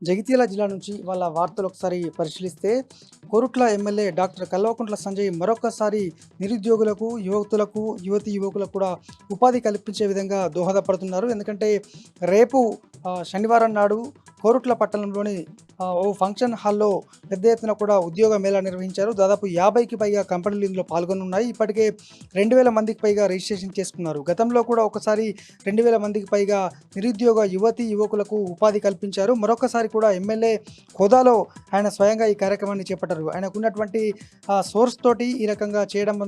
జగిత్యాల జిల్లా నుంచి వాళ్ళ వార్తలు ఒకసారి పరిశీలిస్తే కోరుట్ల ఎమ్మెల్యే డాక్టర్ కల్వకుంట్ల సంజయ్ మరొకసారి నిరుద్యోగులకు యువకులకు కూడా ఉపాధి కల్పించే విధంగా దోహదపడుతున్నారు. ఎందుకంటే రేపు శనివారం నాడు కోరుట్ల పట్టణంలోని ఓ ఫంక్షన్ హాల్లో పెద్ద ఎత్తున కూడా ఉద్యోగ మేళా నిర్వహించారు. దాదాపు 50కి పైగా కంపెనీలు ఇందులో పాల్గొనున్నాయి. ఇప్పటికే 2000 మందికి పైగా రిజిస్ట్రేషన్ చేసుకున్నారు. గతంలో కూడా ఒకసారి 2000 మందికి పైగా నిరుద్యోగ యువకులకు ఉపాధి కల్పించారు. మరొకసారి కూడా ఎమ్మెల్యే హోదాలో ఆయన స్వయంగా ఈ కార్యక్రమాన్ని చేపట్టారు. ఆయనకున్నటువంటి సోర్స్ తోటి ఈ రకంగా చేయడం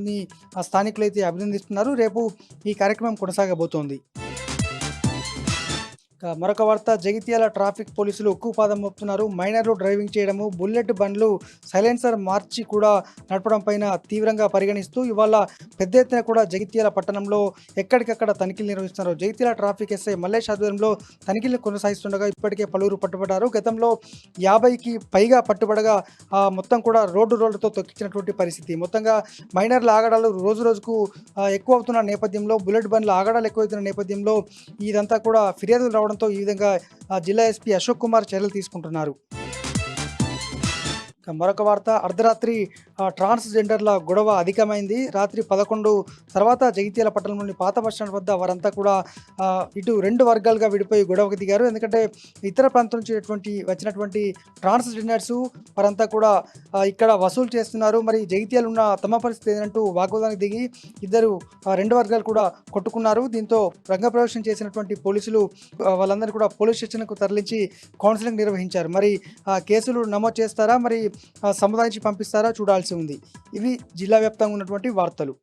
స్థానికులైతే అభినందిస్తున్నారు. రేపు ఈ కార్యక్రమం కొనసాగబోతోంది. మరొక వార్త, జగిత్యాల ట్రాఫిక్ పోలీసులు ఉక్కుపాదం మోపుతున్నారు. మైనర్లు డ్రైవింగ్ చేయడము, బుల్లెట్ బండ్లు సైలెన్సర్ మార్చి కూడా నడపడం పైన తీవ్రంగా పరిగణిస్తూ ఇవాళ పెద్ద ఎత్తున కూడా జగిత్యాల పట్టణంలో ఎక్కడికక్కడ తనిఖీలు నిర్వహిస్తున్నారు. జగిత్యాల ట్రాఫిక్ ఎస్ఐ మల్లేష్ ఆధ్వర్యంలో తనిఖీలు కొనసాగిస్తుండగా ఇప్పటికే పలువురు పట్టుబడ్డారు. గతంలో 50కి పైగా పట్టుబడగా మొత్తం కూడా రోడ్డుతో తొక్కించినటువంటి పరిస్థితి. మొత్తంగా మైనర్ల ఆగడాలు రోజు రోజుకు ఎక్కువ అవుతున్న నేపథ్యంలో, బుల్లెట్ బండ్ల ఆగడాలు ఎక్కువవుతున్న నేపథ్యంలో ఇదంతా కూడా ఫిర్యాదులు రావడంతో ఈ విధంగా జిల్లా ఎస్పీ అశోక్ కుమార్ చర్యలు తీసుకుంటున్నారు. మరొక వార్త, అర్ధరాత్రి ట్రాన్స్జెండర్ల గొడవ అధికమైంది. రాత్రి 11 తర్వాత జగిత్యాల పట్టణంలోని పాత బస్టాండ్ వద్ద వారంతా కూడా ఇటు 2 వర్గాలుగా విడిపోయి గొడవకు దిగారు. ఎందుకంటే ఇతర ప్రాంతం నుంచి వచ్చినటువంటి ట్రాన్స్జెండర్స్ వారంతా కూడా ఇక్కడ వసూలు చేస్తున్నారు, మరి జగిత్యాల ఉన్న తమ పరిస్థితి ఏంటంటూ వాగ్వాదానికి దిగి ఇద్దరు 2 వర్గాలు కూడా కొట్టుకున్నారు. దీంతో రంగప్రవేశం చేసినటువంటి పోలీసులు వాళ్ళందరూ కూడా పోలీస్ స్టేషన్కు తరలించి కౌన్సిలింగ్ నిర్వహించారు. మరి కేసులు నమోదు చేస్తారా, మరి సముదాయించి పంపిస్తారా చూడాల్సి ఉంది. ఇవి జిల్లా వ్యాప్తంగా ఉన్నటువంటి వార్తలు.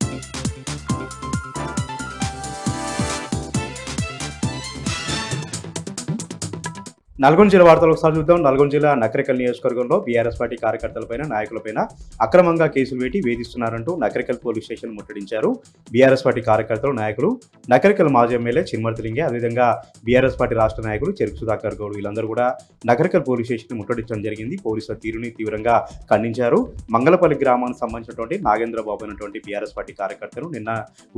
నల్గొండ జిల్లా వార్తలు ఒకసారి చూద్దాం. నల్గొండ జిల్లా నకరికల్ నియోజకవర్గంలో బీఆర్ఎస్ పార్టీ కార్యకర్తలపైన నాయకులపైన అక్రమంగా కేసులు పెట్టి వేధిస్తున్నారంటూ నకరికల్ పోలీస్ స్టేషన్ ముట్టడించారు బీఆర్ఎస్ పార్టీ కార్యకర్తలు, నాయకులు. నకరికల్ మాజీ ఎమ్మెల్యే చిన్మర్తిలింగే, అదేవిధంగా బీఆర్ఎస్ పార్టీ రాష్ట్ర నాయకులు చెరుకు సుధాకర్ గౌడ్ వీళ్ళందరూ కూడా నకరికల్ పోలీస్ స్టేషన్ ముట్టడించడం జరిగింది. పోలీసుల తీరుని తీవ్రంగా ఖండించారు. మంగళపల్లి గ్రామానికి సంబంధించినటువంటి నాగేంద్ర బాబు అయినటువంటి బీఆర్ఎస్ పార్టీ కార్యకర్తలు నిన్న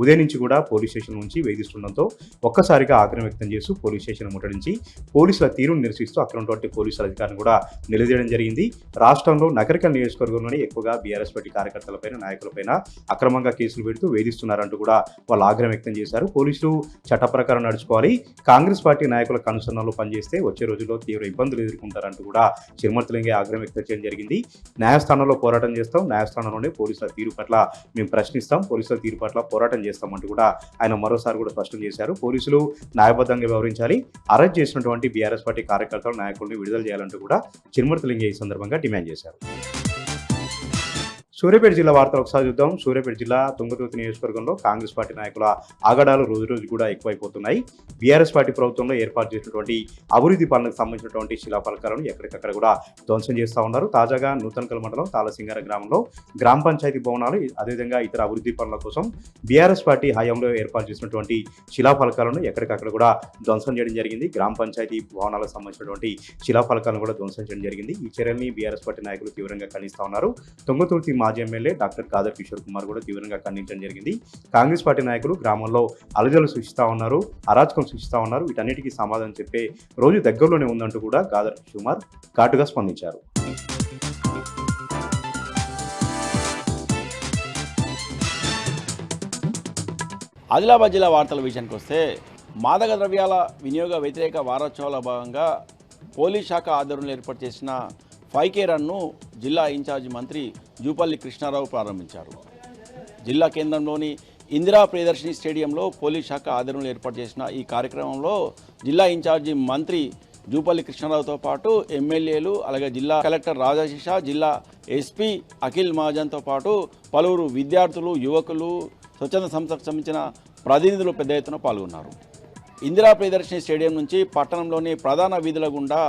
ఉదయం నుంచి కూడా పోలీస్ స్టేషన్ నుంచి వేధిస్తుండడంతో ఒక్కసారిగా ఆగ్రహం వ్యక్తం చేస్తూ పోలీస్ స్టేషన్ ముట్టడించి పోలీసుల తీరును నిరసిస్తూ అక్కడ ఉన్నటువంటి పోలీసుల అధికారులను కూడా నిలదీయడం జరిగింది. రాష్ట్రంలో నకరికల్ నియోజకవర్గంలోని ఎక్కువగా బీఆర్ఎస్ పార్టీ కార్యకర్తలపైన, నాయకులపైన అక్రమంగా కేసులు పెడుతూ వేధిస్తున్నారంటూ కూడా వాళ్ళు ఆగ్రహం వ్యక్తం చేశారు. పోలీసులు చట్ట ప్రకారం నడుచుకోవాలి, కాంగ్రెస్ పార్టీ నాయకుల కనుసన్నలో పనిచేస్తే వచ్చే రోజుల్లో తీవ్ర ఇబ్బందులు ఎదుర్కొంటారంటూ కూడా చిరుమర్తిలింగే ఆగ్రహం వ్యక్తం చేయడం జరిగింది. న్యాయస్థానంలో పోరాటం చేస్తాం, న్యాయస్థానంలోనే పోలీసుల తీరు పట్ల మేము ప్రశ్నిస్తాం, పోలీసుల తీరు పట్ల పోరాటం చేస్తామంటూ కూడా ఆయన మరోసారి కూడా స్పష్టం చేశారు. పోలీసులు న్యాయబద్ధంగా వ్యవహరించాలి, అరెస్ట్ చేసినటువంటి బీఆర్ఎస్ పార్టీ కార్యకర్తలు, నాయకుల్ని విడుదల చేయాలంటూ కూడా చిరుమర్తిలింగే ఈ సందర్భంగా డిమాండ్ చేశారు. సూర్యాపేట జిల్లా వార్తలు ఒకసారి చూద్దాం. సూర్యాపేట జిల్లా తుంగతుర్తి నియోజకవర్గంలో కాంగ్రెస్ పార్టీ నాయకుల ఆగడాలు రోజు కూడా ఎక్కువైపోతున్నాయి. బీఆర్ఎస్ పార్టీ ప్రభుత్వంలో ఏర్పాటు చేసినటువంటి అభివృద్ధి పనులకు సంబంధించినటువంటి శిలాఫలకాలను ఎక్కడికక్కడ కూడా ధ్వంసం చేస్తూ ఉన్నారు. తాజాగా నూతనకల్ మండలం తాళసింగార గ్రామంలో గ్రామ పంచాయతీ భవనాలు, అదేవిధంగా ఇతర అభివృద్ధి పనుల కోసం బీఆర్ఎస్ పార్టీ హయాంలో ఏర్పాటు చేసినటువంటి శిలాఫలకాలను ఎక్కడికక్కడ కూడా ధ్వంసం చేయడం జరిగింది. గ్రామ పంచాయతీ భవనాలకు సంబంధించినటువంటి శిలాఫలకాలను కూడా ధ్వంసం చేయడం జరిగింది. ఈ చర్యల్ని బీఆర్ఎస్ పార్టీ నాయకులు తీవ్రంగా ఖండిస్తూ ఉన్నారు. తుంగతుర్తి మాజీ ఎమ్మెల్యే డాక్టర్ కాదర్ కిషోర్ కుమార్ కూడా తీవ్రంగా ఖండించడం జరిగింది. కాంగ్రెస్ పార్టీ నాయకులు గ్రామంలో అలజడులు సృష్టిస్తూ ఉన్నారు, అరాచకం సృష్టిస్తూ ఉన్నారు, వీటన్నిటికీ సమాధానం చెప్పే రోజు దగ్గరలోనే ఉందంటూ కూడా కాదర్ కిషోర్ కుమార్ ఘాటుగా స్పందించారు. ఆదిలాబాద్ జిల్లా వార్తల విషయానికి వస్తే, మాదక ద్రవ్యాల వినియోగ వ్యతిరేక వారోత్సవాల భాగంగా పోలీస్ శాఖ ఆధ్వర్యంలో ఏర్పాటు చేసిన 5K రన్ను జిల్లా ఇన్ఛార్జి మంత్రి జూపల్లి కృష్ణారావు ప్రారంభించారు. జిల్లా కేంద్రంలోని ఇందిరా ప్రియదర్శిని స్టేడియంలో పోలీస్ శాఖ ఆధ్వర్యంలో ఏర్పాటు చేసిన ఈ కార్యక్రమంలో జిల్లా ఇన్ఛార్జి మంత్రి జూపల్లి కృష్ణారావుతో పాటు ఎమ్మెల్యేలు, అలాగే జిల్లా కలెక్టర్ రాజశేష, జిల్లా ఎస్పీ అఖిల్ మహాజన్తో పాటు పలువురు విద్యార్థులు, యువకులు, స్వచ్ఛంద సంస్థకు సంబంధించిన ప్రతినిధులు పెద్ద ఎత్తున పాల్గొన్నారు. ఇందిరా ప్రియదర్శిని స్టేడియం నుంచి పట్టణంలోని ప్రధాన వీధుల గుండా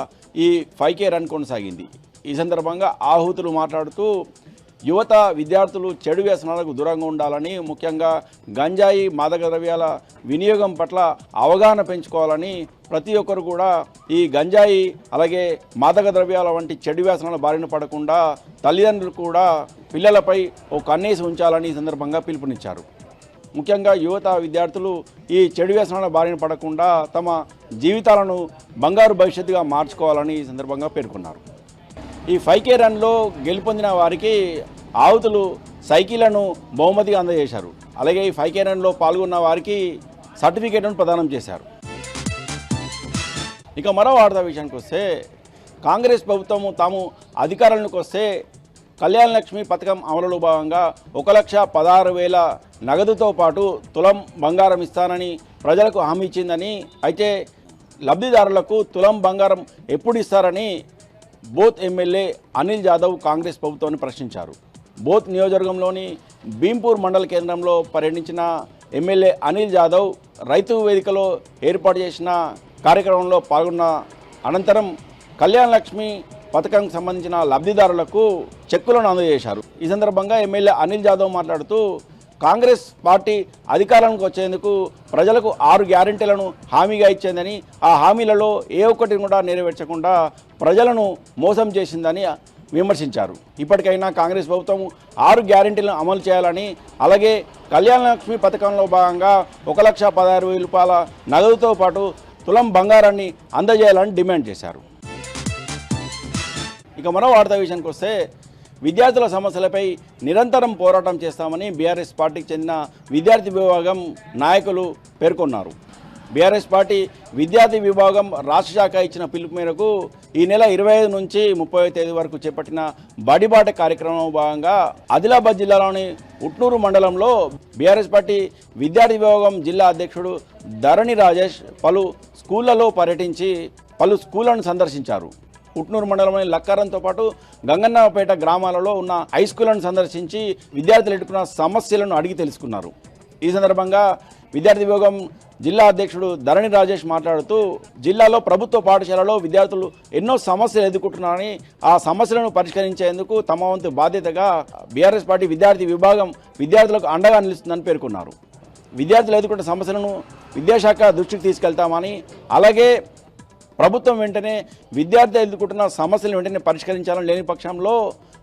ఈ 5K రన్ కొనసాగింది. ఈ సందర్భంగా ఆహుతులు మాట్లాడుతూ యువత, విద్యార్థులు చెడు వ్యసనాలకు దూరంగా ఉండాలని, ముఖ్యంగా గంజాయి, మాదక ద్రవ్యాల వినియోగం పట్ల అవగాహన పెంచుకోవాలని, ప్రతి ఒక్కరు కూడా ఈ గంజాయి అలాగే మాదక ద్రవ్యాల వంటి చెడు వ్యసనాల బారిన పడకుండా తల్లిదండ్రులు కూడా పిల్లలపై ఓ కన్నేసి ఉంచాలని ఈ సందర్భంగా పిలుపునిచ్చారు. ముఖ్యంగా యువత విద్యార్థులు ఈ చెడు వ్యసనాల బారిన పడకుండా తమ జీవితాలను బంగారు భవిష్యత్తుగా మార్చుకోవాలని ఈ సందర్భంగా పేర్కొన్నారు. ఈ 5K రన్లో గెలుపొందిన వారికి ఆవుతులు సైకిళ్లను బహుమతిగా అందజేశారు. అలాగే ఈ 5K రన్లో పాల్గొన్న వారికి సర్టిఫికేట్లను ప్రదానం చేశారు. ఇక మరో వార్తా విషయానికి వస్తే కాంగ్రెస్ ప్రభుత్వము తాము అధికారంలోకి వస్తే కళ్యాణ లక్ష్మి పథకం అమలులో భాగంగా 1,16,000 నగదుతో పాటు తులం బంగారం ఇస్తానని ప్రజలకు హామీ ఇచ్చిందని, అయితే లబ్ధిదారులకు తులం బంగారం ఎప్పుడు ఇస్తారని బోత్ ఎమ్మెల్యే అనిల్ జాదవ్ కాంగ్రెస్ ప్రభుత్వాన్ని ప్రశ్నించారు. బోత్ నియోజకవర్గంలోని భీంపూర్ మండల కేంద్రంలో పర్యటించిన ఎమ్మెల్యే అనిల్ జాదవ్ రైతు వేదికలో ఏర్పాటు చేసిన కార్యక్రమంలో పాల్గొన్న అనంతరం కళ్యాణ లక్ష్మి పథకానికి సంబంధించిన లబ్ధిదారులకు చెక్కులను అందజేశారు. ఈ సందర్భంగా ఎమ్మెల్యే అనిల్ జాదవ్ మాట్లాడుతూ కాంగ్రెస్ పార్టీ అధికారంలోకి వచ్చేందుకు ప్రజలకు 6 గ్యారెంటీలను హామీగా ఇచ్చిందని, ఆ హామీలలో ఏ ఒక్కటి కూడా నెరవేర్చకుండా ప్రజలను మోసం చేసిందని విమర్శించారు. ఇప్పటికైనా కాంగ్రెస్ ప్రభుత్వం 6 గ్యారెంటీలను అమలు చేయాలని, అలాగే కళ్యాణ లక్ష్మి పథకంలో భాగంగా 1,16,000 రూపాయల నగదుతో పాటు తులం బంగారాన్ని అందజేయాలని డిమాండ్ చేశారు. ఇక మరో వార్తా విషయానికి వస్తే విద్యార్థుల సమస్యలపై నిరంతరం పోరాటం చేస్తామని బీఆర్ఎస్ పార్టీకి చెందిన విద్యార్థి విభాగం నాయకులు పేర్కొన్నారు. బీఆర్ఎస్ పార్టీ విద్యార్థి విభాగం రాష్ట్ర శాఖ ఇచ్చిన పిలుపు మేరకు ఈ నెల 25 నుంచి 30 తేదీ వరకు చేపట్టిన బడిబాట కార్యక్రమంలో భాగంగా ఆదిలాబాద్ జిల్లాలోని ఉట్నూరు మండలంలో బీఆర్ఎస్ పార్టీ విద్యార్థి విభాగం జిల్లా అధ్యక్షుడు ధరణి రాజేష్ పలు స్కూళ్లలో పర్యటించి పలు స్కూళ్లను సందర్శించారు. ఉట్నూరు మండలంలోని లక్కారంతో పాటు గంగన్నపేట గ్రామాలలో ఉన్న హై స్కూళ్లను సందర్శించి విద్యార్థులు ఎదుర్కొన్న సమస్యలను అడిగి తెలుసుకున్నారు. ఈ సందర్భంగా విద్యార్థి విభాగం జిల్లా అధ్యక్షుడు ధరణి రాజేష్ మాట్లాడుతూ జిల్లాలో ప్రభుత్వ పాఠశాలలో విద్యార్థులు ఎన్నో సమస్యలు ఎదుర్కొంటున్నారని, ఆ సమస్యలను పరిష్కరించేందుకు తమ వంతు బాధ్యతగా బీఆర్ఎస్ పార్టీ విద్యార్థి విభాగం విద్యార్థులకు అండగా నిలుస్తుందని పేర్కొన్నారు. విద్యార్థులు ఎదుర్కొంటున్న సమస్యలను విద్యాశాఖ దృష్టికి తీసుకెళ్తామని, అలాగే ప్రభుత్వం వెంటనే విద్యార్థులు ఎదుర్కొంటున్న సమస్యలను వెంటనే పరిష్కరించాలని, లేని పక్షంలో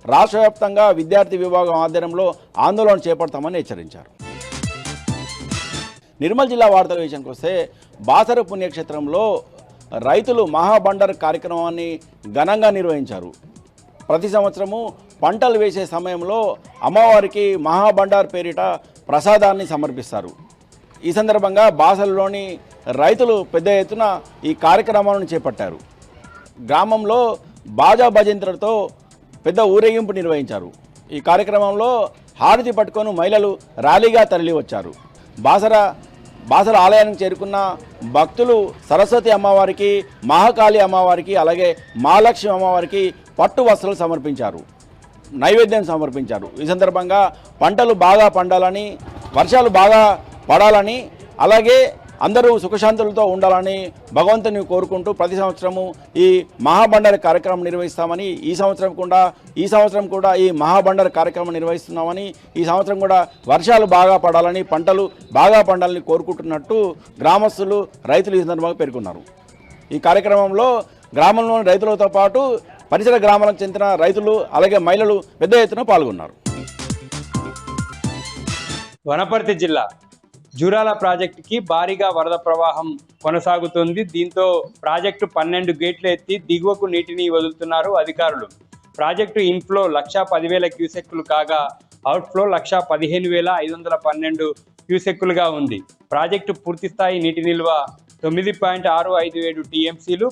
రాష్ట్ర వ్యాప్తంగా విద్యార్థి విభాగం ఆధ్వర్యంలో ఆందోళన చేపడతామని హెచ్చరించారు. నిర్మల్ జిల్లా వార్తల విషయానికి వస్తే బాసర పుణ్యక్షేత్రంలో రైతులు మహాబండర్ కార్యక్రమాన్ని ఘనంగా నిర్వహించారు. ప్రతి సంవత్సరము పంటలు వేసే సమయంలో అమ్మవారికి మహాబండార్ పేరిట ప్రసాదాన్ని సమర్పిస్తారు. ఈ సందర్భంగా బాసరలోని రైతులు పెద్ద ఎత్తున ఈ కార్యక్రమాలను చేపట్టారు. గ్రామంలో బాజా భజంత్రతో పెద్ద ఊరేగింపు నిర్వహించారు. ఈ కార్యక్రమంలో హారతి పట్టుకొని మహిళలు ర్యాలీగా తరలి వచ్చారు. బాసర ఆలయానికి చేరుకున్న భక్తులు సరస్వతి అమ్మవారికి, మహాకాళి అమ్మవారికి, అలాగే మహాలక్ష్మి అమ్మవారికి పట్టు వస్త్రాలు సమర్పించారు, నైవేద్యం సమర్పించారు. ఈ సందర్భంగా పంటలు బాగా పండాలని, వర్షాలు బాగా పడాలని, అలాగే అందరూ సుఖశాంతులతో ఉండాలని భగవంతుని కోరుకుంటూ ప్రతి సంవత్సరము ఈ మహాబండారి కార్యక్రమం నిర్వహిస్తామని, ఈ సంవత్సరం కూడా ఈ మహాబండారి కార్యక్రమం నిర్వహిస్తున్నామని, ఈ సంవత్సరం కూడా వర్షాలు బాగా పడాలని, పంటలు బాగా పండాలని కోరుకుంటున్నట్టు గ్రామస్తులు, రైతులు ఈ సందర్భంగా పేర్కొన్నారు. ఈ కార్యక్రమంలో గ్రామంలోని రైతులతో పాటు పరిసర గ్రామాలకు చెందిన రైతులు, అలాగే మహిళలు పెద్ద ఎత్తున పాల్గొన్నారు. వనపర్తి జిల్లా జూరాల ప్రాజెక్టుకి భారీగా వరద ప్రవాహం కొనసాగుతుంది. దీంతో ప్రాజెక్టు 12 గేట్లు ఎత్తి దిగువకు నీటిని వదులుతున్నారు అధికారులు. ప్రాజెక్టు ఇన్ఫ్లో 1,10,000 క్యూసెక్కులు కాగా అవుట్ఫ్లో 1,15,512 క్యూసెక్కులుగా ఉంది. ప్రాజెక్టు పూర్తిస్థాయి నీటి నిల్వ 9.657 టీఎంసీలు.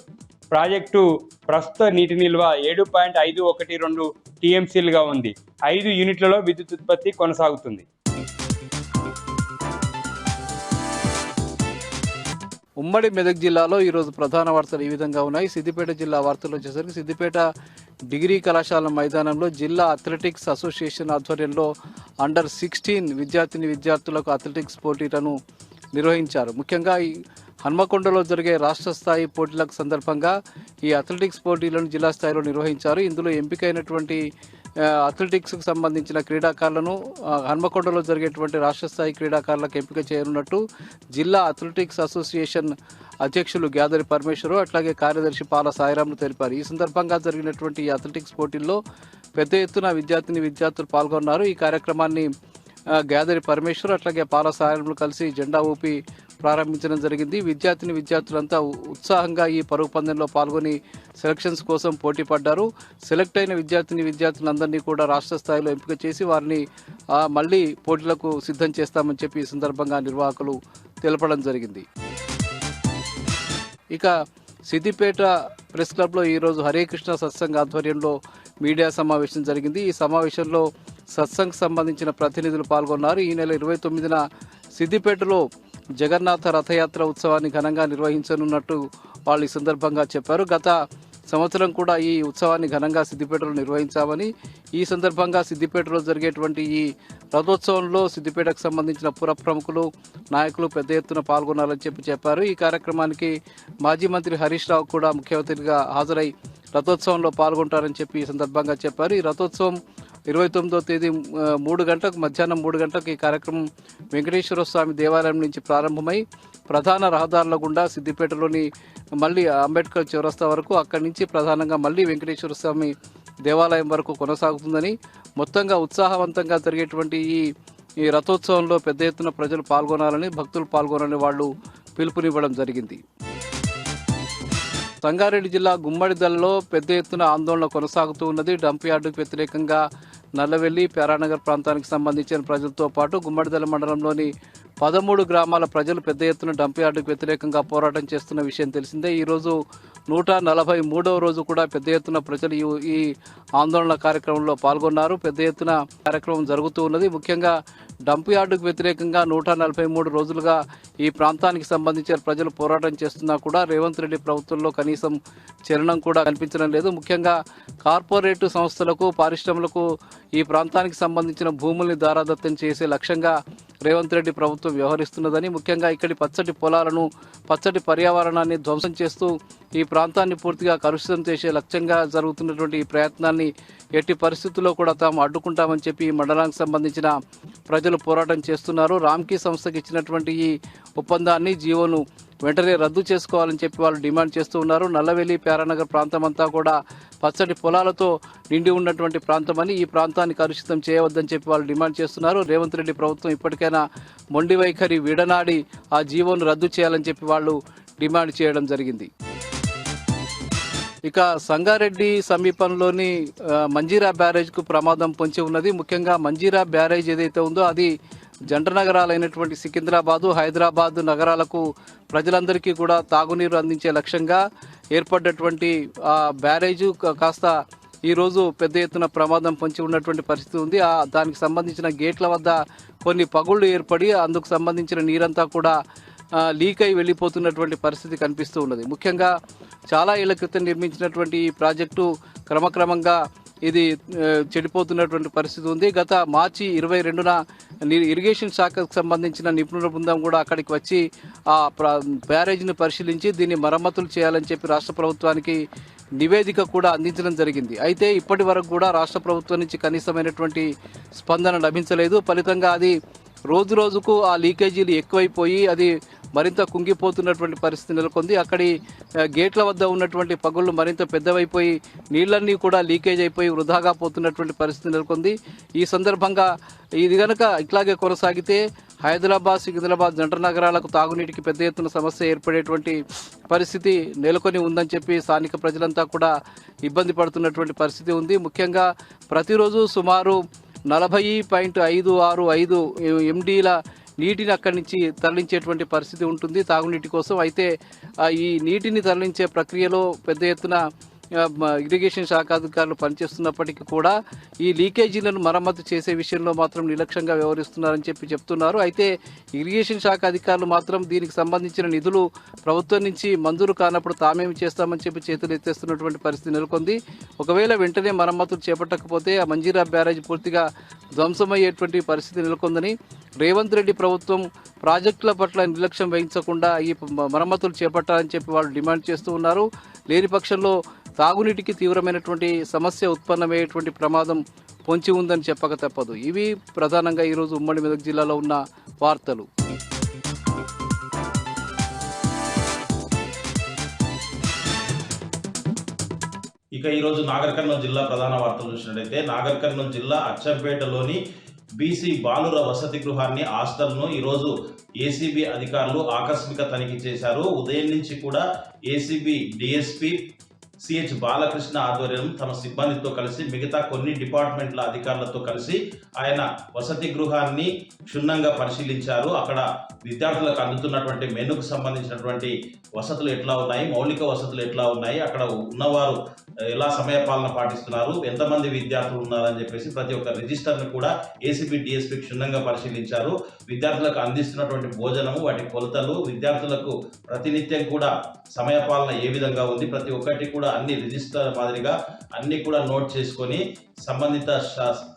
ప్రాజెక్టు ప్రస్తుత నీటి నిల్వ 7.512 టీఎంసీలుగా ఉంది. 5 యూనిట్లలో విద్యుత్ ఉత్పత్తి కొనసాగుతుంది. ఉమ్మడి మెదక్ జిల్లాలో ఈరోజు ప్రధాన వార్తలు ఈ విధంగా ఉన్నాయి. సిద్దిపేట జిల్లా వార్తలు వచ్చేసరికి సిద్దిపేట డిగ్రీ కళాశాల మైదానంలో జిల్లా అథ్లెటిక్స్ అసోసియేషన్ ఆధ్వర్యంలో అండర్-16 విద్యార్థులకు అథ్లెటిక్స్ పోటీలను నిర్వహించారు. ముఖ్యంగా ఈ హన్మకొండలో జరిగే రాష్ట్ర స్థాయి పోటీలకు సందర్భంగా ఈ అథ్లెటిక్స్ పోటీలను జిల్లా స్థాయిలో నిర్వహించారు. ఇందులో ఎంపికైనటువంటి అథ్లెటిక్స్కు సంబంధించిన క్రీడాకారులను హన్మకొండలో జరిగేటువంటి రాష్ట్ర స్థాయి క్రీడాకారులకు ఎంపిక చేయనున్నట్టు జిల్లా అథ్లెటిక్స్ అసోసియేషన్ అధ్యక్షులు గ్యాదరి పరమేశ్వరు, అట్లాగే కార్యదర్శి పాల సాయిరాములు తెలిపారు. ఈ సందర్భంగా జరిగినటువంటి ఈ అథ్లెటిక్స్ పోటీల్లో పెద్ద ఎత్తున విద్యార్థులు పాల్గొన్నారు. ఈ కార్యక్రమాన్ని గ్యాదరి పరమేశ్వర్ అట్లాగే పాల సాయములు కలిసి జెండా ఊపి ప్రారంభించడం జరిగింది. విద్యార్థులంతా ఉత్సాహంగా ఈ పరుగు పందెంలో పాల్గొని సెలక్షన్స్ కోసం పోటీ పడ్డారు. సెలెక్ట్ అయిన విద్యార్థులందరినీ కూడా రాష్ట్ర స్థాయిలో ఎంపిక చేసి వారిని మళ్ళీ పోటీలకు సిద్ధం చేస్తామని చెప్పి ఈ సందర్భంగా నిర్వాహకులు తెలపడం జరిగింది. ఇక సిద్దిపేట ప్రెస్ క్లబ్లో ఈరోజు హరే కృష్ణ సత్సంగ్ ఆధ్వర్యంలో మీడియా సమావేశం జరిగింది. ఈ సమావేశంలో సత్సంగ్ సంబంధించిన ప్రతినిధులు పాల్గొన్నారు. ఈ నెల 29న సిద్దిపేటలో జగన్నాథ రథయాత్ర ఉత్సవాన్ని ఘనంగా నిర్వహించనున్నట్టు వాళ్ళు ఈ సందర్భంగా చెప్పారు. గత సంవత్సరం కూడా ఈ ఉత్సవాన్ని ఘనంగా సిద్దిపేటలో నిర్వహించామని, ఈ సందర్భంగా సిద్దిపేటలో జరిగేటువంటి ఈ రథోత్సవంలో సిద్దిపేటకు సంబంధించిన పుర ప్రముఖులు, నాయకులు పెద్ద ఎత్తున పాల్గొనాలని చెప్పారు. ఈ కార్యక్రమానికి మాజీ మంత్రి హరీష్ రావు కూడా ముఖ్య అతిథిగా హాజరై రథోత్సవంలో పాల్గొంటారని చెప్పి ఈ సందర్భంగా చెప్పారు. ఈ రథోత్సవం 29వ తేదీ మధ్యాహ్నం 3 గంటలకు ఈ కార్యక్రమం వెంకటేశ్వర స్వామి దేవాలయం నుంచి ప్రారంభమై ప్రధాన రహదారుల గుండా సిద్దిపేటలోని మళ్ళీ అంబేద్కర్ చౌరస్తా వరకు, అక్కడి నుంచి ప్రధానంగా మళ్ళీ వెంకటేశ్వర స్వామి దేవాలయం వరకు కొనసాగుతుందని, మొత్తంగా ఉత్సాహవంతంగా జరిగేటువంటి ఈ రథోత్సవంలో పెద్ద ఎత్తున ప్రజలు పాల్గొనాలని, భక్తులు పాల్గొనాలని వాళ్ళు పిలుపునివ్వడం జరిగింది. సంగారెడ్డి జిల్లా గుమ్మడిదలలో పెద్ద ఎత్తున ఆందోళన కొనసాగుతూ ఉన్నది. డంప్ యార్డుకు వ్యతిరేకంగా నల్లవెల్లి, ప్యారానగర్ ప్రాంతానికి సంబంధించిన ప్రజలతో పాటు గుమ్మడిదల మండలంలోని 13 గ్రామాల ప్రజలు పెద్ద ఎత్తున డంప్ యార్డుకు వ్యతిరేకంగా పోరాటం చేస్తున్న విషయం తెలిసిందే. ఈరోజు 143వ రోజు కూడా పెద్ద ఎత్తున ప్రజలు ఈ ఆందోళన కార్యక్రమంలో పాల్గొన్నారు. పెద్ద ఎత్తున కార్యక్రమం జరుగుతూ ఉన్నది. ముఖ్యంగా డంప్ యార్డుకు వ్యతిరేకంగా 143 రోజులుగా ఈ ప్రాంతానికి సంబంధించిన ప్రజలు పోరాటం చేస్తున్నా కూడా రేవంత్ రెడ్డి ప్రభుత్వంలో కనీసం చలనం కూడా కనిపించడం లేదు. ముఖ్యంగా కార్పొరేట్ సంస్థలకు, పారిశ్రమలకు ఈ ప్రాంతానికి సంబంధించిన భూముల్ని దారాదత్తం చేసే లక్ష్యంగా రేవంత్ రెడ్డి ప్రభుత్వం వ్యవహరిస్తున్నదని, ముఖ్యంగా ఇక్కడి పచ్చటి పొలాలను, పచ్చటి పర్యావరణాన్ని ధ్వంసం చేస్తూ ఈ ప్రాంతాన్ని పూర్తిగా కలుషితం చేసే లక్ష్యంగా జరుగుతున్నటువంటి ఈ ప్రయత్నాన్ని ఎట్టి పరిస్థితుల్లో కూడా తాము అడ్డుకుంటామని చెప్పి ఈ మండలానికి సంబంధించిన ప్రజలు పోరాటం చేస్తున్నారు. రామ్కీ సంస్థకి ఇచ్చినటువంటి ఈ ఒప్పందాన్ని, జీవోను వెంటనే రద్దు చేసుకోవాలని చెప్పి వాళ్ళు డిమాండ్ చేస్తూ ఉన్నారు. నల్లవెల్లి, ప్యారానగర్ ప్రాంతం అంతా కూడా పచ్చటి పొలాలతో నిండి ఉన్నటువంటి ప్రాంతమని, ఈ ప్రాంతాన్ని కలుషితం చేయవద్దని చెప్పి వాళ్ళు డిమాండ్ చేస్తున్నారు. రేవంత్ రెడ్డి ప్రభుత్వం ఇప్పటికైనా మొండి వైఖరి విడనాడి ఆ జీవోను రద్దు చేయాలని చెప్పి వాళ్ళు డిమాండ్ చేయడం జరిగింది. ఇక సంగారెడ్డి సమీపంలోని మంజీరా బ్యారేజ్కు ప్రమాదం పొంచి ఉన్నది. ముఖ్యంగా మంజీరా బ్యారేజ్ ఏదైతే ఉందో అది జంట నగరాలైనటువంటి సికింద్రాబాదు, హైదరాబాద్ నగరాలకు ప్రజలందరికీ కూడా తాగునీరు అందించే లక్ష్యంగా ఏర్పడ్డటువంటి ఆ బ్యారేజు కాస్త ఈరోజు పెద్ద ఎత్తున ప్రమాదం పొంచి ఉన్నటువంటి పరిస్థితి ఉంది. దానికి సంబంధించిన గేట్ల వద్ద కొన్ని పగుళ్లు ఏర్పడి అందుకు సంబంధించిన నీరంతా కూడా లీక్ అయి వెళ్ళిపోతున్నటువంటి పరిస్థితి కనిపిస్తూ ఉన్నది. ముఖ్యంగా చాలా ఏళ్ల క్రితం నిర్మించినటువంటి ఈ ప్రాజెక్టు క్రమక్రమంగా ఇది చెడిపోతున్నటువంటి పరిస్థితి ఉంది. గత మార్చి 22న ఇరిగేషన్ శాఖకు సంబంధించిన నిపుణుల బృందం కూడా అక్కడికి వచ్చి ఆ బ్యారేజ్ని పరిశీలించి దీన్ని మరమ్మతులు చేయాలని చెప్పి రాష్ట్ర ప్రభుత్వానికి నివేదిక కూడా అందించడం జరిగింది. అయితే ఇప్పటి వరకు కూడా రాష్ట్ర ప్రభుత్వం నుంచి కనీసమైనటువంటి స్పందన లభించలేదు. ఫలితంగా అది రోజు రోజుకు ఆ లీకేజీలు ఎక్కువైపోయి అది మరింత కుంగిపోతున్నటువంటి పరిస్థితి నెలకొంది. అక్కడి గేట్ల వద్ద ఉన్నటువంటి పగుళ్ళు మరింత పెద్దవైపోయి నీళ్లన్నీ కూడా లీకేజ్ అయిపోయి వృధాగా పోతున్నటువంటి పరిస్థితి నెలకొంది. ఈ సందర్భంగా ఇది కనుక ఇట్లాగే కొనసాగితే హైదరాబాద్, సికింద్రాబాద్ జంట నగరాలకు తాగునీటికి పెద్ద ఎత్తున సమస్య ఏర్పడేటువంటి పరిస్థితి నెలకొని ఉందని చెప్పి స్థానిక ప్రజలంతా కూడా ఇబ్బంది పడుతున్నటువంటి పరిస్థితి ఉంది. ముఖ్యంగా ప్రతిరోజు సుమారు 40.565 MDల నీటిని అక్కడి నుంచి తరలించేటువంటి పరిస్థితి ఉంటుంది తాగునీటి కోసం. అయితే ఈ నీటిని తరలించే ప్రక్రియలో పెద్ద ఎత్తున ఇరిగేషన్ శాఖ అధికారులు పనిచేస్తున్నప్పటికీ కూడా ఈ లీకేజీలను మరమ్మతు చేసే విషయంలో మాత్రం నిర్లక్ష్యంగా వ్యవహరిస్తున్నారని చెప్పి చెప్తున్నారు. అయితే ఇరిగేషన్ శాఖ అధికారులు మాత్రం దీనికి సంబంధించిన నిధులు ప్రభుత్వం నుంచి మంజూరు కానప్పుడు తామేమి చేస్తామని చెప్పి చేతులు ఎత్తేస్తున్నటువంటి పరిస్థితి నెలకొంది. ఒకవేళ వెంటనే మరమ్మతులు చేపట్టకపోతే ఆ మంజీరా బ్యారేజ్ పూర్తిగా ధ్వంసమయ్యేటువంటి పరిస్థితి నెలకొందని, రేవంత్ రెడ్డి ప్రభుత్వం ప్రాజెక్టుల పట్ల నిర్లక్ష్యం వహించకుండా ఈ మరమ్మతులు చేపట్టాలని చెప్పి వాళ్ళు డిమాండ్ చేస్తూ ఉన్నారు. లేని పక్షంలో తాగునీటికి తీవ్రమైనటువంటి సమస్య ఉత్పన్నమయ్యేటువంటి ప్రమాదం పొంచి ఉందని చెప్పక తప్పదు. ఇవి ప్రధానంగా ఈరోజు ఉమ్మడి మెదక్ జిల్లాలో ఉన్న వార్తలు. ఇక ఈరోజు నాగర్ కర్నూలు జిల్లా ప్రధాన వార్తలు చూసినట్లయితే నాగర్ కర్నూలు జిల్లా అచ్చంపేటలోని బీసీ బాలుర వసతి గృహాన్ని హాస్టల్ను ఈరోజు ఏసీబీ అధికారులు ఆకస్మిక తనిఖీ చేశారు. ఉదయం నుంచి కూడా ఏసీబీ డిఎస్పీ సిహెచ్ బాలకృష్ణ ఆధ్వర్యం తమ సిబ్బందితో కలిసి మిగతా కొన్ని డిపార్ట్మెంట్ల అధికారులతో కలిసి ఆయన వసతి గృహాన్ని క్షుణ్ణంగా పరిశీలించారు. అక్కడ విద్యార్థులకు అందుతున్నటువంటి మెనూకు సంబంధించినటువంటి వసతులు ఎట్లా ఉన్నాయి, మౌలిక వసతులు ఎట్లా ఉన్నాయి, అక్కడ ఉన్నవారు ఎలా సమయపాలన పాటిస్తున్నారు, ఎంతమంది విద్యార్థులు ఉన్నారని చెప్పేసి ప్రతి ఒక్క రిజిస్టర్ను కూడా ఏసీబీ డిఎస్పీ క్షుణ్ణంగా పరిశీలించారు. విద్యార్థులకు అందిస్తున్నటువంటి భోజనము, వాటి కొలతలు, విద్యార్థులకు ప్రతినిత్యం కూడా సమయపాలన ఏ విధంగా ఉంది, ప్రతి ఒక్కటి కూడా అన్ని రిజిస్టర్ మాదిరిగా అన్ని కూడా నోట్ చేసుకొని సంబంధిత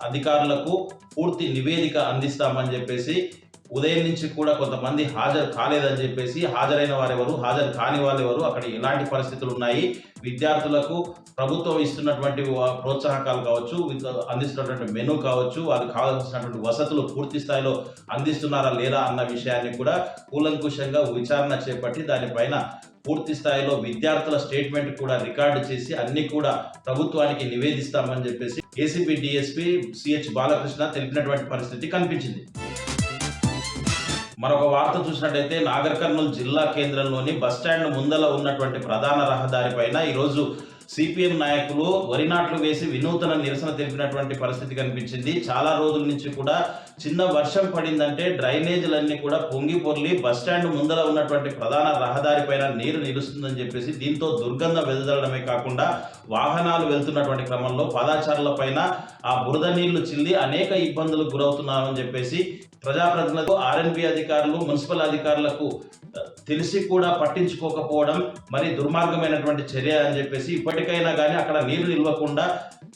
అధికారులకు పూర్తి నివేదిక అందిస్తామని చెప్పేసి, ఉదయం నుంచి కూడా కొంతమంది హాజరు కాలేదని చెప్పేసి, హాజరైన వారెవరు, హాజరు కాని వాళ్ళెవరు, అక్కడ ఎలాంటి పరిస్థితులు ఉన్నాయి, విద్యార్థులకు ప్రభుత్వం ఇస్తున్నటువంటి ప్రోత్సాహకాలు కావచ్చు, అందిస్తున్నటువంటి మెనూ కావచ్చు, వారికి కావాల్సినటువంటి వసతులు పూర్తి స్థాయిలో అందిస్తున్నారా లేదా అన్న విషయాన్ని కూడా కూలంకుషంగా విచారణ చేపట్టి దానిపైన పూర్తి స్థాయిలో విద్యార్థుల స్టేట్మెంట్ కూడా రికార్డు చేసి అన్ని కూడా ప్రభుత్వానికి నివేదిస్తామని చెప్పేసి ఏసీబీ డిఎస్పీ సిహెచ్ బాలకృష్ణ తెలిపినటువంటి పరిస్థితి కనిపించింది. మరొక వార్త చూసినట్టయితే నాగర్ కర్నూలు జిల్లా కేంద్రంలోని బస్టాండ్ ముందల ఉన్నటువంటి ప్రధాన రహదారి పైన ఈరోజు సిపిఎం నాయకులు వరి నాట్లు వేసి వినూతన నిరసన తెలిపినటువంటి పరిస్థితి కనిపించింది. చాలా రోజుల నుంచి కూడా చిన్న వర్షం పడిందంటే డ్రైనేజీలన్నీ కూడా పొంగి పొర్లి బస్టాండ్ ముందర ఉన్నటువంటి ప్రధాన రహదారి పైన నీరు నిలుస్తుందని చెప్పేసి, దీంతో దుర్గంధం వెదజల్లడమే కాకుండా వాహనాలు వెళ్తున్నటువంటి క్రమంలో పాదాచారుల పైన ఆ బురద నీళ్లు చిల్లి అనేక ఇబ్బందులకు గురవుతున్నారని చెప్పేసి ప్రజాప్రతినిధులకు, ఆర్ఎన్బి అధికారులు, మున్సిపల్ అధికారులకు తెలిసి కూడా పట్టించుకోకపోవడం మరి దుర్మార్గమైనటువంటి చర్య అని చెప్పేసి, ఇప్పటికైనా కానీ అక్కడ నీరు నిల్వకుండా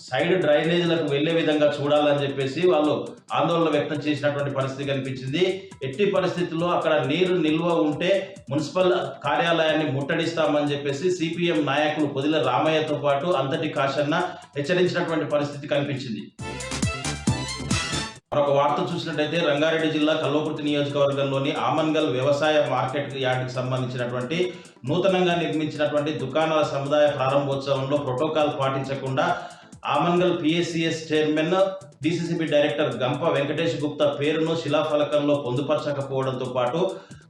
సైడ్ డ్రైనేజీలకు వెళ్లే విధంగా చూడాలని చెప్పేసి వాళ్ళు ఆందోళన వ్యక్తం చేసినటువంటి పరిస్థితి కనిపించింది. ఎట్టి పరిస్థితుల్లో అక్కడ నీరు నిల్వ ఉంటే మున్సిపల్ కార్యాలయాన్ని ముట్టడిస్తామని చెప్పేసి సిపిఎం నాయకులు పొదిల రామయ్యతో పాటు అంతటి కాశన్న హెచ్చరించినటువంటి పరిస్థితి కనిపించింది. మరొక వార్త చూసినట్టయితే రంగారెడ్డి జిల్లా కల్వకుర్తి నియోజకవర్గంలోని ఆమన్గల్ వ్యవసాయ మార్కెట్ యార్డుకి సంబంధించినటువంటి నూతనంగా నిర్మించినటువంటి దుకాణాల సముదాయ ప్రారంభోత్సవంలో ప్రోటోకాల్ పాటించకుండా Amangal PSCS chairman DCCB director గంప వెంకటేష్ గుప్తా పేరును శిలాఫలకంలో పొందుపరచకపోవడంతో పాటు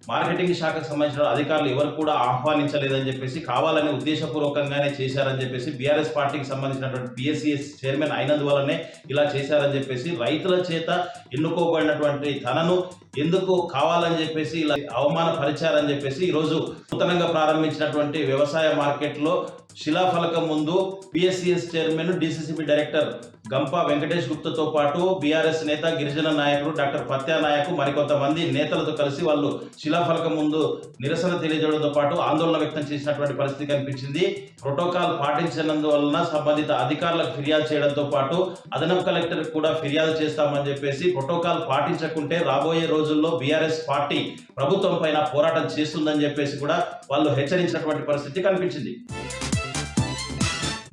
మార్కెటింగ్ శాఖకు సంబంధించిన అధికారులు ఎవరు కూడా ఆహ్వానించలేదని చెప్పేసి, కావాలని ఉద్దేశపూర్వకంగానే చేశారని చెప్పేసి, బీఆర్ఎస్ పార్టీకి సంబంధించినటువంటి పిఎస్సిఎస్ చైర్మన్ అయినందువల్లనే ఇలా చేశారని చెప్పేసి, రైతుల చేత ఎన్నుకోబడినటువంటి తనను ఎందుకు కావాలని చెప్పేసి ఇలా అవమానపరిచారని చెప్పేసి ఈరోజు నూతనంగా ప్రారంభించినటువంటి వ్యవసాయ మార్కెట్లో శిలాఫలకం ముందు పిఎస్సిఎస్ చైర్మన్ డిసిసిబి డైరెక్టర్ గంప వెంకటేష్ గుప్తాతో పాటు బీఆర్ఎస్ నేత గిరిజన నాయకుడు డాక్టర్ పత్యా నాయకు మరికొంతమంది నేతలతో కలిసి వాళ్ళు శిలాఫలకం ముందు నిరసన తెలియజేయడంతో పాటు ఆందోళన వ్యక్తం చేసినటువంటి పరిస్థితి కనిపించింది. ప్రోటోకాల్ పాటించినందువలన సంబంధిత అధికారులకు ఫిర్యాదు చేయడంతో పాటు అదనపు కలెక్టర్ కూడా ఫిర్యాదు చేస్తామని చెప్పేసి, ప్రోటోకాల్ పాటించకుంటే రాబోయే రోజుల్లో బీఆర్ఎస్ పార్టీ ప్రభుత్వం పైన పోరాటం చేస్తుందని చెప్పేసి కూడా వాళ్ళు హెచ్చరించినటువంటి పరిస్థితి కనిపించింది.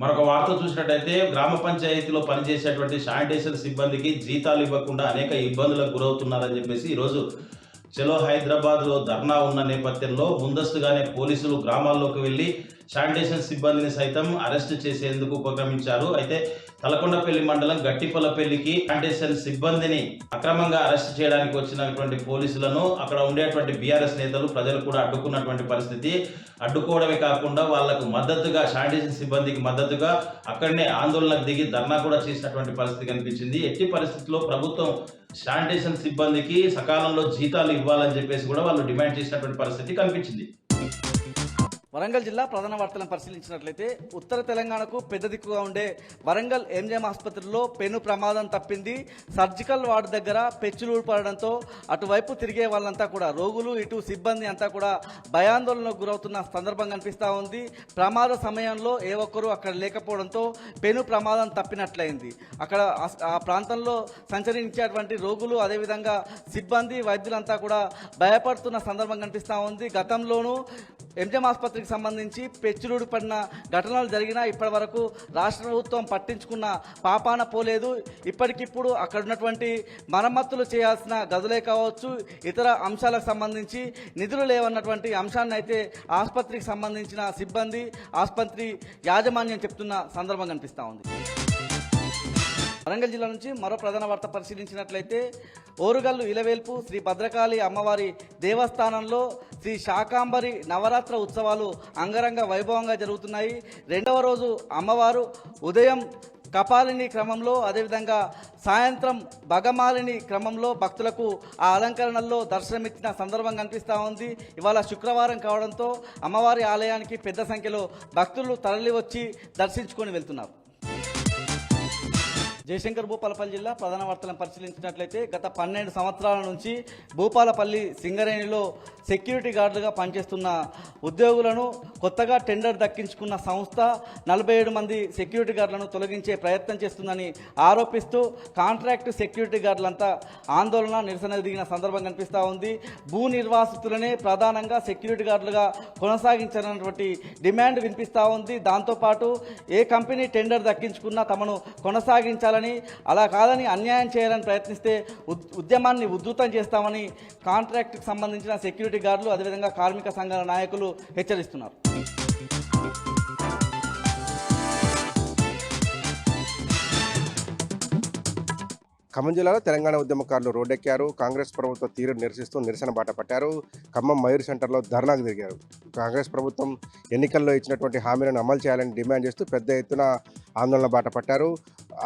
మరొక వార్త చూసినట్టయితే గ్రామ పంచాయతీలో పనిచేసేటువంటి శానిటేషన్ సిబ్బందికి జీతాలు ఇవ్వకుండా అనేక ఇబ్బందులకు గురవుతున్నారని చెప్పేసి ఈరోజు చలో హైదరాబాద్లో ధర్నా ఉన్న నేపథ్యంలో ముందస్తుగానే పోలీసులు గ్రామాల్లోకి వెళ్ళి శానిటేషన్ సిబ్బందిని సైతం అరెస్టు చేసేందుకు ఉపక్రమించారు. అయితే తలకొండపల్లి మండలం గట్టిపల్లపల్లికి శానిటేషన్ సిబ్బందిని అక్రమంగా అరెస్ట్ చేయడానికి వచ్చినటువంటి పోలీసులను అక్కడ ఉండేటువంటి బీఆర్ఎస్ నేతలు, ప్రజలు కూడా అడ్డుకున్నటువంటి పరిస్థితి. అడ్డుకోవడమే కాకుండా వాళ్లకు మద్దతుగా, శానిటేషన్ సిబ్బందికి మద్దతుగా అక్కడనే ఆందోళనకు దిగి ధర్నా కూడా చేసినటువంటి పరిస్థితి కనిపించింది. ఎట్టి పరిస్థితుల్లో ప్రభుత్వం శానిటేషన్ సిబ్బందికి సకాలంలో జీతాలు ఇవ్వాలని చెప్పేసి కూడా వాళ్ళు డిమాండ్ చేసినటువంటి పరిస్థితి కనిపించింది. వరంగల్ జిల్లా ప్రధాన వార్తలను పరిశీలించినట్లయితే ఉత్తర తెలంగాణకు పెద్ద దిక్కుగా ఉండే వరంగల్ ఎంజిఎం ఆసుపత్రిలో పెను ప్రమాదం తప్పింది. సర్జికల్ వార్డు దగ్గర పెచ్చులు పడడంతో అటువైపు తిరిగే వాళ్ళంతా కూడా, రోగులు ఇటు సిబ్బంది అంతా కూడా భయాందోళనకు గురవుతున్న సందర్భం కనిపిస్తూ ఉంది. ప్రమాద సమయంలో ఏ ఒక్కరూ అక్కడ లేకపోవడంతో పెను ప్రమాదం తప్పినట్లయింది. అక్కడ ఆ ప్రాంతంలో సంచరించేటువంటి రోగులు, అదేవిధంగా సిబ్బంది, వైద్యులంతా కూడా భయపడుతున్న సందర్భం కనిపిస్తూ ఉంది. గతంలోనూ ఎంజిఎం ఆసుపత్రికి సంబంధించి పెచ్చులుడు పడిన ఘటనలు జరిగినా ఇప్పటి వరకు రాష్ట్ర ప్రభుత్వం పట్టించుకున్న పాపాన పోలేదు. ఇప్పటికిప్పుడు అక్కడ ఉన్నటువంటి మరమ్మతులు చేయాల్సిన గదులే కావచ్చు, ఇతర అంశాలకు సంబంధించి నిధులు లేవన్నటువంటి అంశాన్ని అయితే ఆసుపత్రికి సంబంధించిన సిబ్బంది, ఆసుపత్రి యాజమాన్యం చెప్తున్న సందర్భం కనిపిస్తూ ఉంది. వరంగల్ జిల్లా నుంచి మరో ప్రధాన వార్త పరిశీలించినట్లయితే ఓరుగల్లు ఇలవేల్పు శ్రీ భద్రకాళి అమ్మవారి దేవస్థానంలో శ్రీ శాకాంబరి నవరాత్ర ఉత్సవాలు అంగరంగ వైభవంగా జరుగుతున్నాయి. రెండవ రోజు అమ్మవారు ఉదయం కపాలిని క్రమంలో, అదేవిధంగా సాయంత్రం భగమాలిని క్రమంలో భక్తులకు ఆ అలంకరణల్లో దర్శనమిచ్చిన సందర్భం కనిపిస్తూ ఉంది. ఇవాళ శుక్రవారం కావడంతో అమ్మవారి ఆలయానికి పెద్ద సంఖ్యలో భక్తులు తరలి వచ్చి దర్శించుకొని వెళ్తున్నారు. జయశంకర్ భూపాలపల్లి జిల్లా ప్రధాన వార్తలను పరిశీలించినట్లయితే గత 12 సంవత్సరాల నుంచి భూపాలపల్లి సింగరేణిలో సెక్యూరిటీ గార్డులుగా పనిచేస్తున్న ఉద్యోగులను కొత్తగా టెండర్ దక్కించుకున్న సంస్థ 47 మంది సెక్యూరిటీ గార్డులను తొలగించే ప్రయత్నం చేస్తుందని ఆరోపిస్తూ కాంట్రాక్ట్ సెక్యూరిటీ గార్డులంతా ఆందోళన నిరసన దిగిన సందర్భం కనిపిస్తూ ఉంది. భూ నిర్వాసితులనే ప్రధానంగా సెక్యూరిటీ గార్డులుగా కొనసాగించాలన్నటువంటి డిమాండ్ వినిపిస్తూ ఉంది. దాంతోపాటు ఏ కంపెనీ టెండర్ దక్కించుకున్నా తమను కొనసాగించాలని, అలా కాదని అన్యాయం చేయాలని ప్రయత్నిస్తే ఉద్యమాన్ని ఉధృతం చేస్తామని కాంట్రాక్ట్కి సంబంధించిన సెక్యూరిటీ గార్డులు, అదేవిధంగా కార్మిక సంఘాల నాయకులు హెచ్చరిస్తున్నారు. ఖమ్మం జిల్లాలో తెలంగాణ ఉద్యమకారులు రోడ్డెక్కారు. కాంగ్రెస్ ప్రభుత్వ తీరును నిరసిస్తూ నిరసన బాట పట్టారు. ఖమ్మం మయూర్ సెంటర్లో ధర్నాకు దిగారు. కాంగ్రెస్ ప్రభుత్వం ఎన్నికల్లో ఇచ్చినటువంటి హామీలను అమలు చేయాలని డిమాండ్ చేస్తూ పెద్ద ఎత్తున ఆందోళన బాట పట్టారు.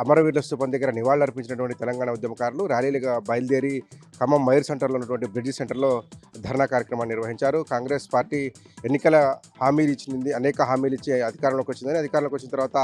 అమరవీరుల స్థూపం దగ్గర నివాళులర్పించినటువంటి తెలంగాణ ఉద్యమకారులు ర్యాలీలుగా బయలుదేరి ఖమ్మం మయూర్ సెంటర్లో ఉన్నటువంటి బ్రిడ్జి సెంటర్లో ధర్నా కార్యక్రమాన్ని నిర్వహించారు. కాంగ్రెస్ పార్టీ ఎన్నికల హామీలు ఇచ్చింది, అనేక హామీలు ఇచ్చి అధికారంలోకి వచ్చిందని, అధికారంలోకి వచ్చిన తర్వాత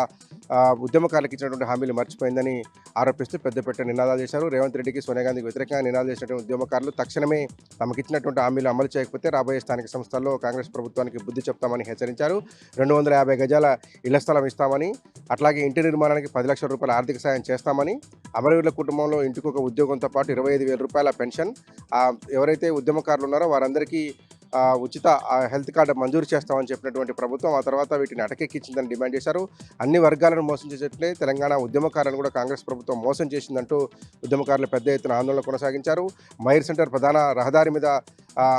ఉద్యమకారులకు ఇచ్చినటువంటి హామీలు మర్చిపోయిందని ఆరోపిస్తూ పెద్దపెట్ట నినాదాలు చేశారు. రేవంత్ రెడ్డికి, సోనియా గాంధీకి వ్యతిరేకంగా నినాదాలు చేసినటువంటి ఉద్యమకారులు తక్షణమే తమకిచ్చినటువంటి హామీలు అమలు చేయకపోతే రాబోయే స్థానిక సంస్థల్లో కాంగ్రెస్ ప్రభుత్వానికి బుద్ధి చెప్తామని హెచ్చరించారు. 250 గజాల ఇళ్ల స్థలం ఇస్తామని, అట్లాగే ఇంటి నిర్మాణానికి 10 లక్షల రూపాయల ఆర్థిక సాయం చేస్తామని, అమరవీరుల కుటుంబంలో ఇంటికి ఒక ఉద్యోగంతో పాటు 25,000 రూపాయల పెన్షన్, ఎవరైతే ఉద్యమకారులు ఉన్నారో వారందరికీ ఉచిత హెల్త్ కార్డు మంజూరు చేస్తామని చెప్పినటువంటి ప్రభుత్వం ఆ తర్వాత వీటిని అటకెక్కించిందని డిమాండ్ చేశారు. అన్ని వర్గాలను మోసం చేసేట్లే తెలంగాణ ఉద్యమకారులను కూడా కాంగ్రెస్ ప్రభుత్వం మోసం చేసిందంటూ ఉద్యమకారులు పెద్ద ఎత్తున ఆందోళన కొనసాగించారు. మైర్ సెంటర్ ప్రధాన రహదారి మీద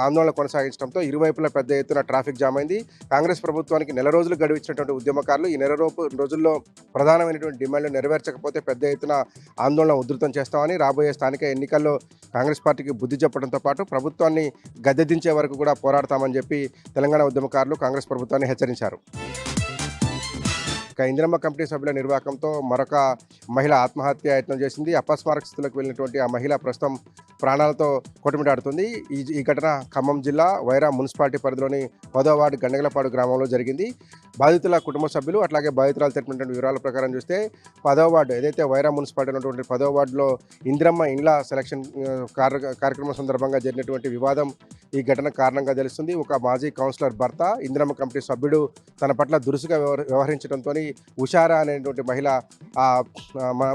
ఆందోళన కొనసాగించడంతో ఇరువైపులా పెద్ద ఎత్తున ట్రాఫిక్ జామ్ అయింది. కాంగ్రెస్ ప్రభుత్వానికి నెల రోజులు గడువు ఇచ్చినటువంటి ఉద్యమకారులు ఈ నెల రోజుల్లో ప్రధానమైనటువంటి డిమాండ్లు నెరవేర్చకపోతే పెద్ద ఎత్తున ఆందోళన ఉధృతం చేస్తామని, రాబోయే స్థానిక ఎన్నికల్లో కాంగ్రెస్ పార్టీకి బుద్ధి చెప్పడంతో పాటు ప్రభుత్వాన్ని గద్దెదించే వరకు కూడా పోరాడతామని చెప్పి తెలంగాణ ఉద్యమకారులు కాంగ్రెస్ ప్రభుత్వాన్ని హెచ్చరించారు. ఇందిరమ్మ కమిటీ సభ్యుల నిర్వాహకంతో మరొక మహిళ ఆత్మహత్య యత్నం చేసింది. అపస్మారక స్థితిలోకి వెళ్ళినటువంటి ఆ మహిళ ప్రస్తుతం ప్రాణాలతో కొట్టుమిటాడుతుంది. ఈ ఘటన ఖమ్మం జిల్లా వైరా మున్సిపాలిటీ పరిధిలోని 10వ వార్డు గండగలపాడు గ్రామంలో జరిగింది. బాధితుల కుటుంబ సభ్యులు అట్లాగే బాధితురాలు తెలిపినటువంటి వివరాల ప్రకారం చూస్తే 10వ వార్డు ఏదైతే వైరా మున్సిపాలిటీ ఉన్నటువంటి 10వ వార్డులో ఇందిరమ్మ ఇండ్ల సెలక్షన్ కార్యక్రమం సందర్భంగా జరిగినటువంటి వివాదం ఈ ఘటన కారణంగా తెలుస్తుంది. ఒక మాజీ కౌన్సిలర్ భర్త ఇందిరమ్మ కమిటీ సభ్యుడు తన పట్ల దురుసుగా వ్యవహరించడంతో ఉషారా అనేటువంటి మహిళ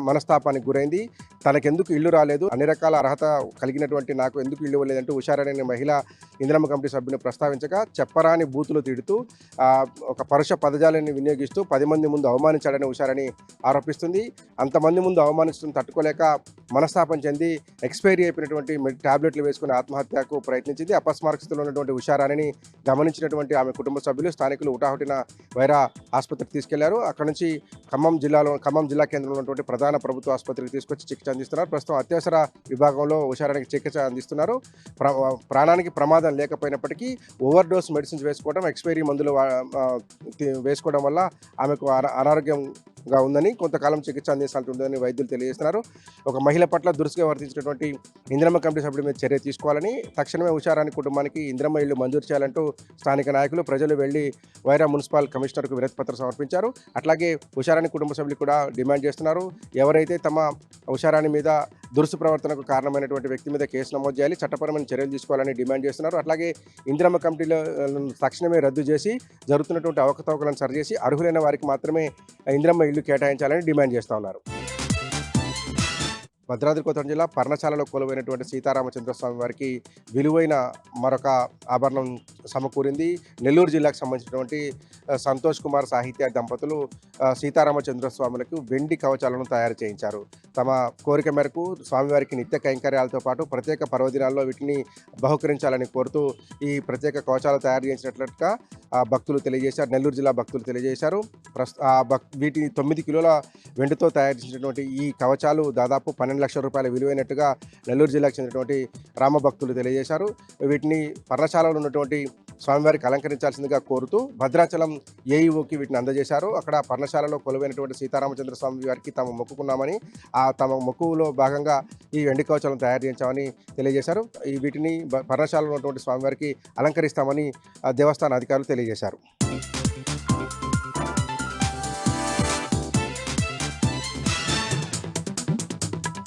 మనస్తాపానికి గురైంది. తనకెందుకు ఇల్లు రాలేదు, అన్ని రకాల అర్హత కలిగినటువంటి నాకు ఎందుకు ఇల్లు ఇవ్వలేదంటూ ఉషారా అనే మహిళ ఇందిరమ్మ కమిటీ సభ్యుని ప్రస్తావించగా చెప్పరాని బూతులు తిడుతూ ఒక పరుష పదజాలాన్ని వినియోగిస్తూ 10 మంది ముందు అవమానించాడని ఉషారని ఆరోపిస్తుంది. అంతమంది ముందు అవమానించడం తట్టుకోలేక మనస్తాపం చెంది ఎక్స్పైరీ అయిపోయినటువంటి టాబ్లెట్లు వేసుకుని ఆత్మహత్యకు ప్రయత్నించింది. అపస్మారక స్థితిలో ఉన్నటువంటి ఉషారాని గమనించినటువంటి ఆమె కుటుంబ సభ్యులు స్థానికులు హుటాహుటిన వైరా ఆసుపత్రికి తీసుకెళ్లారు. అక్కడ నుంచి ఖమ్మం జిల్లా కేంద్రంలో ఉన్నటువంటి ప్రధాన ప్రభుత్వ ఆసుపత్రికి తీసుకొచ్చి చికిత్స అందిస్తున్నారు. ప్రస్తుతం అత్యవసర విభాగంలో ఉషారానికి చికిత్స అందిస్తున్నారు. ప్రాణానికి ప్రమాదం లేకపోయినప్పటికీ ఓవర్ డోస్ మెడిసిన్స్ వేసుకోవడం, ఎక్స్పైరీ మందులు వేసుకోవడం వల్ల ఆమెకు అనారోగ్యంగా ఉందని, కొంతకాలం చికిత్స అందించాల్సి ఉందని వైద్యులు తెలియజేస్తున్నారు. ఒక మహిళ పట్ల దురుసుగా వర్తించినటువంటి ఇందిరమ్మ కమిటీ సభ్యుల మీద చర్య తీసుకోవాలని, తక్షణమే ఉషారాని కుటుంబానికి ఇందిరమ్మ ఇళ్లు మంజూరు చేయాలంటూ స్థానిక నాయకులు, ప్రజలు వెళ్లి వైరా మున్సిపల్ కమిషనర్కు వినతి పత్రం సమర్పించారు. అట్లాగే ఉషారాని కుటుంబ సభ్యులు కూడా డిమాండ్ చేస్తున్నారు. ఎవరైతే తమ ఉషారాని మీద దురుసు ప్రవర్తనకు కారణమైనటువంటి వ్యక్తి మీద కేసు నమోదు చేయాలి, చట్టపరమైన చర్యలు తీసుకోవాలని డిమాండ్ చేస్తున్నారు. అట్లాగే ఇందిరమ్మ కమిటీలో తక్షణమే రద్దు చేసి జరుగుతున్నటువంటి అవకతవకలను సరిచేసి అర్హులైన వారికి మాత్రమే ఇందిరమ్మ ఇల్లు కేటాయించాలని డిమాండ్ చేస్తూ ఉన్నారు. భద్రాద్రి కొత్తగూడెం జిల్లా పర్ణశాలలో కొలువైనటువంటి సీతారామచంద్ర స్వామి వారికి విలువైన మరొక ఆభరణం సమకూరింది. నెల్లూరు జిల్లాకు సంబంధించినటువంటి సంతోష్ కుమార్ సాహిత్య దంపతులు సీతారామచంద్ర స్వాములకు వెండి కవచాలను తయారు చేయించారు. తమ కోరిక మేరకు స్వామివారికి నిత్య కైంకర్యాలతో పాటు ప్రత్యేక పర్వదినాల్లో వీటిని బహుకరించాలని కోరుతూ ఈ ప్రత్యేక కవచాలు తయారు చేసినట్లుగా భక్తులు తెలియజేశారు. నెల్లూరు జిల్లా భక్తులు తెలియజేశారు. వీటిని 9 కిలోల వెండితో తయారు చేసినటువంటి ఈ కవచాలు దాదాపు 12 లక్షల రూపాయల విలువైనట్టుగా నెల్లూరు జిల్లాకు చెందినటువంటి రామభక్తులు తెలియజేశారు. వీటిని పర్ణశాలలో ఉన్నటువంటి స్వామివారికి అలంకరించాల్సిందిగా కోరుతూ భద్రాచలం ఏఈఓకి వీటిని అందజేశారు. అక్కడ పర్ణశాలలో కొలువైనటువంటి సీతారామచంద్ర స్వామి వారికి తాము మొక్కుకున్నామని, తమ మొక్కులో భాగంగా ఈ వెండి కవచాలను తయారు చేయించామని తెలియజేశారు. వీటిని పర్ణశాలలో ఉన్నటువంటి స్వామివారికి అలంకరిస్తామని దేవస్థాన అధికారులు తెలియజేశారు.